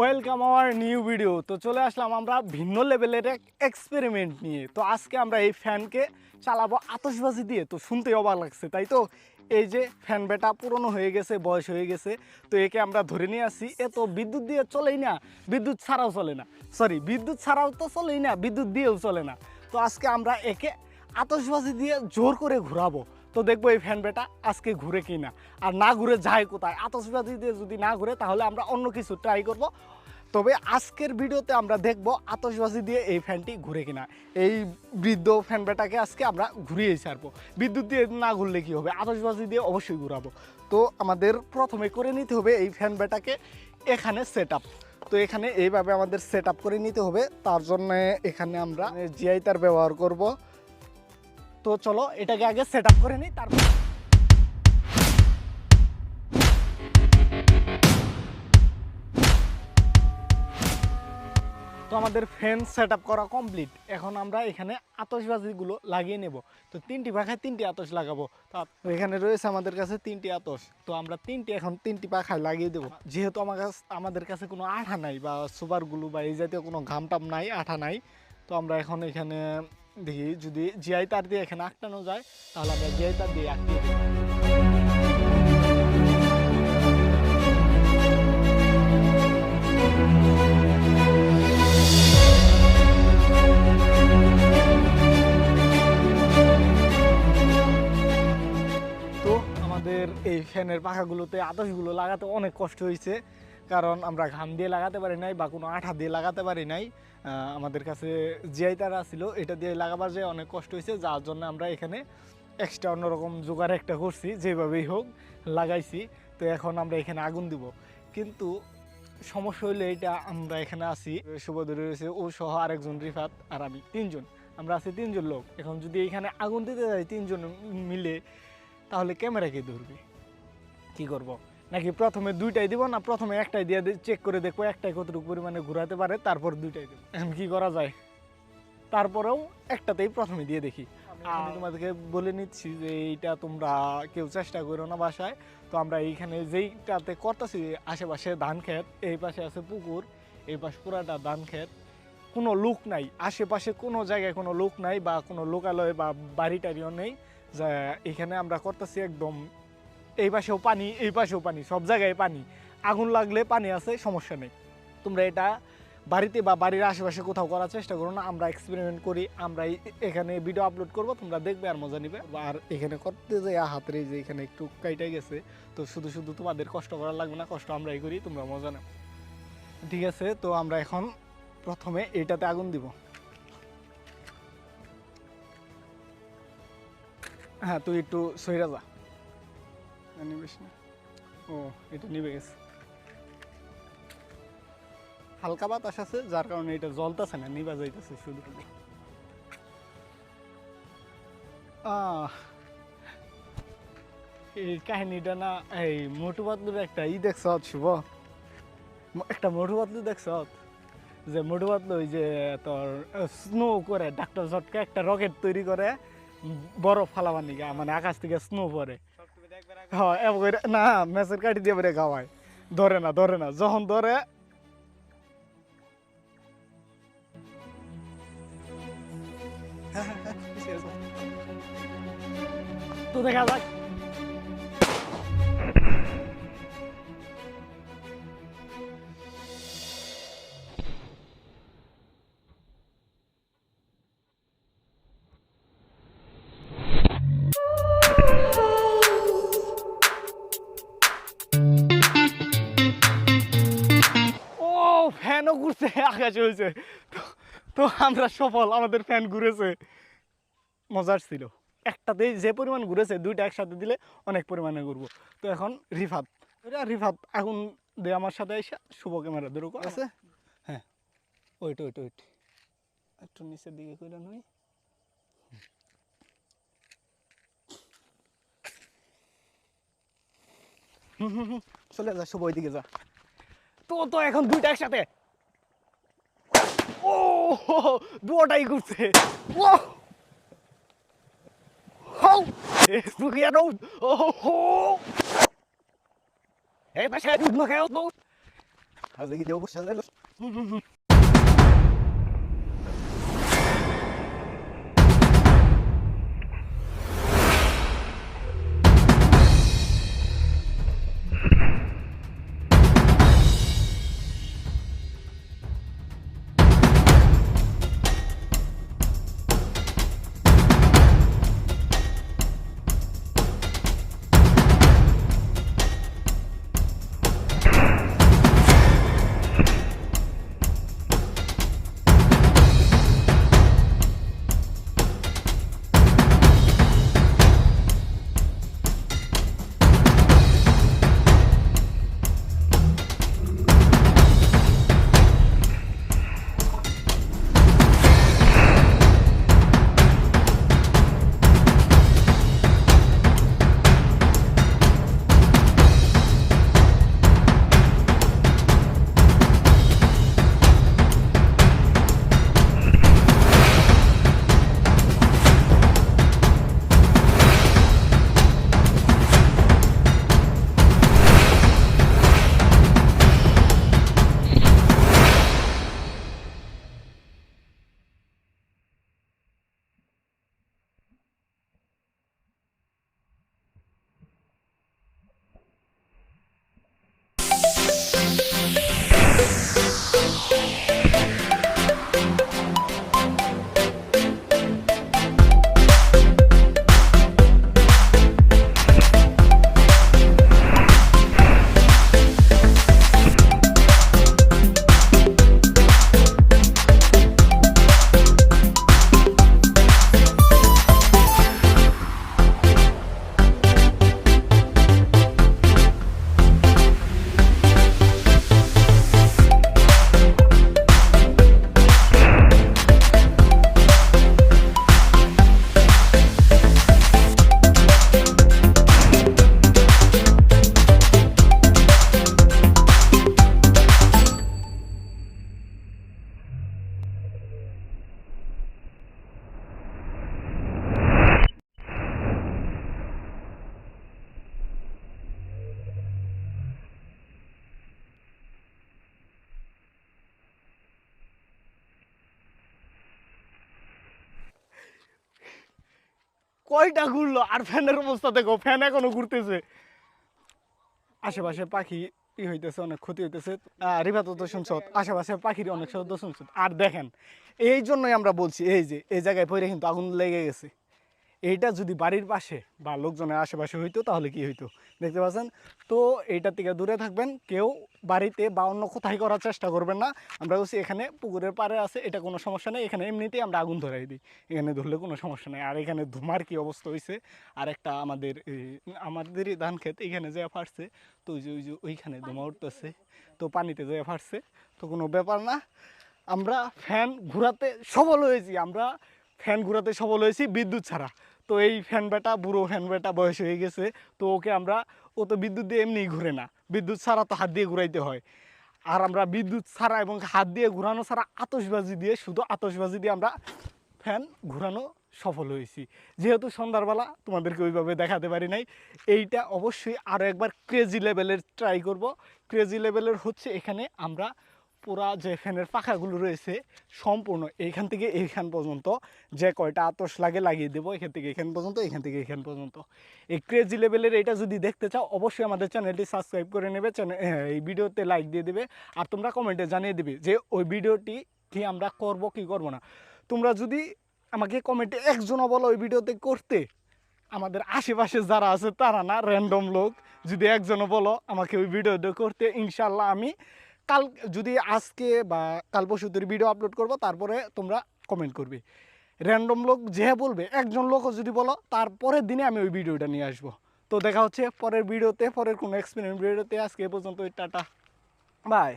Welcome our new video. তো চলে আসলাম আমরা ভিন্ন লেভেলের এক এক্সপেরিমেন্ট নিয়ে। তো আজকে আমরা এই ফ্যানকে চালাবো আতশবাজি দিয়ে। তো শুনতে অবাক লাগছে, তাই তো? এই যে ফ্যান বেটা পুরনো হয়ে গেছে, বয়স হয়ে গেছে, তো একে আমরা ধরে নিয়ে আসি। এ তো বিদ্যুৎ দিয়ে চলেই না, বিদ্যুৎ ছাড়াও চলে না, বিদ্যুৎ ছাড়াও তো চলেই না, বিদ্যুৎ দিয়েও চলে না। তো আজকে আমরা একে আতশবাজি দিয়ে জোর করে ঘোরাবো। তো দেখবো এই ফ্যান বেটা আজকে ঘুরে কি না, আর না ঘুরে যায় কোথায়। আতশবাজি দিয়ে যদি না ঘুরে তাহলে আমরা অন্য কিছু ট্রাই করব। তবে আজকের ভিডিওতে আমরা দেখব আতশবাজি দিয়ে এই ফ্যানটি ঘুরে কিনা। এই বৃদ্ধ ফ্যান বেটাকে আজকে আমরা ঘুরিয়েই ছাড়বো। বিদ্যুৎ দিয়ে না ঘুরলে কি হবে, আতশবাজি দিয়ে অবশ্যই ঘুরাবো। তো আমাদের প্রথমে করে নিতে হবে এই ফ্যান বেটাকে এখানে সেট আপ। তো এখানে এইভাবে আমাদের সেট আপ করে নিতে হবে। তার জন্য এখানে আমরা জিআই তার ব্যবহার করব। তো চলো এটাকে আগে সেট আপ করে নিই, তারপর তো আমাদের ফ্যান সেট আপ করা কমপ্লিট। এখন আমরা এখানে আতশবাজিগুলো লাগিয়ে নেব। তো 3টি পাখায় 3টি আতশ লাগাবো। তো এখানে রয়েছে আমাদের কাছে 3টি আতশ। তো আমরা 3টি পাখায় লাগিয়ে দেবো। যেহেতু আমাদের কাছে কোনো আঠা নাই বা সুপার গ্লু বা এই জাতীয় কোনো ঘামটাম নাই, আঠা নাই, তো আমরা এখন এখানে দেখি যদি জিআই তার দিয়ে এখানে আটকানো যায় তাহলে আমরা জিআই তার দিয়ে আটকিয়ে দেবো। এই ফ্যানের পাখাগুলোতে আতশগুলো লাগাতে অনেক কষ্ট হয়েছে, কারণ আমরা ঘাম দিয়ে লাগাতে পারি নাই বা কোনো আঠা দিয়ে লাগাতে পারি নাই। আমাদের কাছে জিআই তারা ছিল, এটা দিয়ে লাগাবার যে অনেক কষ্ট হয়েছে, যার জন্য আমরা এখানে এক্সট্রা অন্যরকম জোগাড় একটা করছি, যেভাবেই হোক লাগাইছি। তো এখন আমরা এখানে আগুন দিব, কিন্তু সমস্যা হইলে এটা আমরা এখানে আছি, শুভদূর রয়েছে ও সহ আরেকজন রিফাত আর আমি, 3জন। আমরা আছি 3জন লোক। এখন যদি এখানে আগুন দিতে যাই 3জন মিলে, তাহলে ক্যামেরা কে ধরবে, কি করব? নাকি প্রথমে 2টাই দিব, না প্রথমে একটাই দিয়ে চেক করে দেখবো একটাই কতটুকু পরিমাণে ঘুরাতে পারে, তারপর 2টাই দেবো। এখন কি করা যায়, তারপরেও একটাতেই প্রথমে দিয়ে দেখি। আমি তোমাদেরকে বলে নিচ্ছি যে এইটা তোমরা কেউ চেষ্টা করো না বাসায়। তো আমরা এইখানে যেইটাতে করতেছি, আশেপাশে ধান ক্ষেত, এই পাশে আছে পুকুর, এই পাশে পুরাটা ধান ক্ষেত, কোনো লোক নাই আশেপাশে, কোনো জায়গায় কোনো লোক নাই বা কোনো লোকালয় বা বাড়ি টাড়িও নেই। যা এখানে আমরা করতেছি একদম এই পাশেও পানি, এই পাশেও পানি, সব জায়গায় পানি। আগুন লাগলে পানি আছে, সমস্যা নেই। তোমরা এটা বাড়িতে বা বাড়ির আশেপাশে কোথাও করার চেষ্টা করো না। আমরা এক্সপেরিমেন্ট করি, আমরা এখানে ভিডিও আপলোড করব, তোমরা দেখবে আর মজা নিবে। আর এখানে করতে যাই হাতের যে এখানে একটু কাইটাই গেছে, তো শুধু শুধু তোমাদের কষ্ট করা লাগবে না, কষ্ট আমরাই করি, তোমরা মজা নাও। ঠিক আছে, তো আমরা এখন প্রথমে এটাতে আগুন দিব। হ্যাঁ, তুই একটু সইরা যা, নিবিস না। ও, এটা নিবে গেছে, হালকা বাতাস আছে, যার কারণে এটা জ্বলতেছে না, নিবা যাইতেছে শুধু। এই কাহিনীটা না, এই মোটু পাতলুর একটা দেখছ শুভ, একটা মোটু পাতলু দেখছ, যে মোটু পাতলু ওই যে তোর স্নো করে, ডাক্তার ঝটকা একটা রকেট তৈরি করে বরফ ফালাবার নিগা, মানে আকাশ থেকে স্নো পরে। হ্যাঁ, না মেসের কাঠি দিয়ে বেড়ে খাওয়ায়, ধরে না যখন ধরে তো দেখা যাক। ফ্যানও ঘুরছে, আকাশে হয়েছে। তো আমরা সফল, আমাদের ফ্যান ঘুরেছে, মজার ছিল। একটাতেই যে পরিমাণ ঘুরেছে, 2টা একসাথে দিলে অনেক পরিমাণে ঘুরবো। তো এখন রিফাত আগুন দে আমার সাথে এসে, শুভ ক্যামেরা ধরো আছে। হ্যাঁ, ওইট একটু নিচের দিকে করে নই। চলে যা শুভ, ওইদিকে যা। তো এখন 2টা একসাথে, ও 2টাই ঘুরছে। ও Explodiram! Oh! Hey, mas é tudo no real, não! Also geht der Oberschenkel. কয়টা ঘুরলো আর ফ্যানের অবস্থা দেখো, ফ্যান এখনো ঘুরতেছে। আশেপাশে পাখি হইতেছে, অনেক ক্ষতি হইতেছে। রিফাত তো শুনছ, আশেপাশে পাখির অনেক শব্দ শুনছ। আর দেখেন, এই জন্যই আমরা বলছি, এই যে এই জায়গায় পড়ে কিন্তু আগুন লেগে গেছে। এইটা যদি বাড়ির পাশে বা লোকজনের আশেপাশে হইতো তাহলে কি হইতো দেখতে পাচ্ছেন। তো এইটার থেকে দূরে থাকবেন, কেউ বাড়িতে বা অন্য কোথায় করার চেষ্টা করবেন না। আমরা বলছি এখানে পুকুরের পাড়ে আছে, এটা কোনো সমস্যা নেই, এখানে এমনিতেই আমরা আগুন ধরাই দিই, এখানে ধরলে কোনো সমস্যা নেই। আর এখানে ধুমার কি অবস্থা হয়েছে, আর একটা আমাদেরই ধান ক্ষেত এখানে যে ফাটছে, তো ওই যে ওইখানে ধুমা উঠতেছে, তো পানিতে যে ফাটছে, তো কোনো ব্যাপার না। আমরা ফ্যান ঘোরাতে সফল হয়েছি, আমরা ফ্যান ঘোরাতে সফল হয়েছি বিদ্যুৎ ছাড়া। তো এই ফ্যান বেটা, বুড়ো ফ্যান বেটা বয়স হয়ে গেছে, তো ওকে আমরা, ও তো বিদ্যুৎ দিয়ে এমনিই ঘুরে না, বিদ্যুৎ ছাড়া তো হাত দিয়ে ঘুরাইতে হয়। আর আমরা বিদ্যুৎ ছাড়া এবং হাত দিয়ে ঘুরানো ছাড়া আতশবাজি দিয়ে, শুধু আতশবাজি দিয়ে আমরা ফ্যান ঘুরানো সফল হয়েছি। যেহেতু সন্ধ্যাবেলা তোমাদেরকে ওইভাবে দেখাতে পারি নাই, এইটা অবশ্যই আরও একবার ক্রেজি লেভেলের ট্রাই করব। ক্রেজি লেভেলের হচ্ছে এখানে আমরা পুরা যে ফ্যানের পাখাগুলো রয়েছে সম্পূর্ণ এইখান থেকে এইখান পর্যন্ত যে কয়টা আতস লাগিয়ে দেবো, এখান থেকে এখান পর্যন্ত, এখান থেকে এখান পর্যন্ত। এই ক্রেজি লেভেলের এটা যদি দেখতে চাও অবশ্যই আমাদের চ্যানেলটি সাবস্ক্রাইব করে নেবে, এই ভিডিওতে লাইক দিয়ে দেবে, আর তোমরা কমেন্টে জানিয়ে দেবে যে ওই ভিডিওটি কি আমরা করব কি করব না। তোমরা যদি আমাকে কমেন্টে একজনও বলো ওই ভিডিওতে করতে, আমাদের আশেপাশে যারা আছে তারা না, র্যান্ডম লোক যদি একজনও বলো আমাকে ওই ভিডিওটা করতে, ইনশাল্লাহ আমি কাল, যদি আজকে বা কাল পরশুদের ভিডিও আপলোড করব, তারপরে তোমরা কমেন্ট করবে। র্যান্ডম লোক যে বলবে, একজন লোকও যদি বলো, তারপরের দিনে আমি ওই ভিডিওটা নিয়ে আসবো। তো দেখা হচ্ছে পরের ভিডিওতে, পরের কোনো এক্সপেরিমেন্ট ভিডিওতে। আজকে এ পর্যন্ত, টাটা, বাই।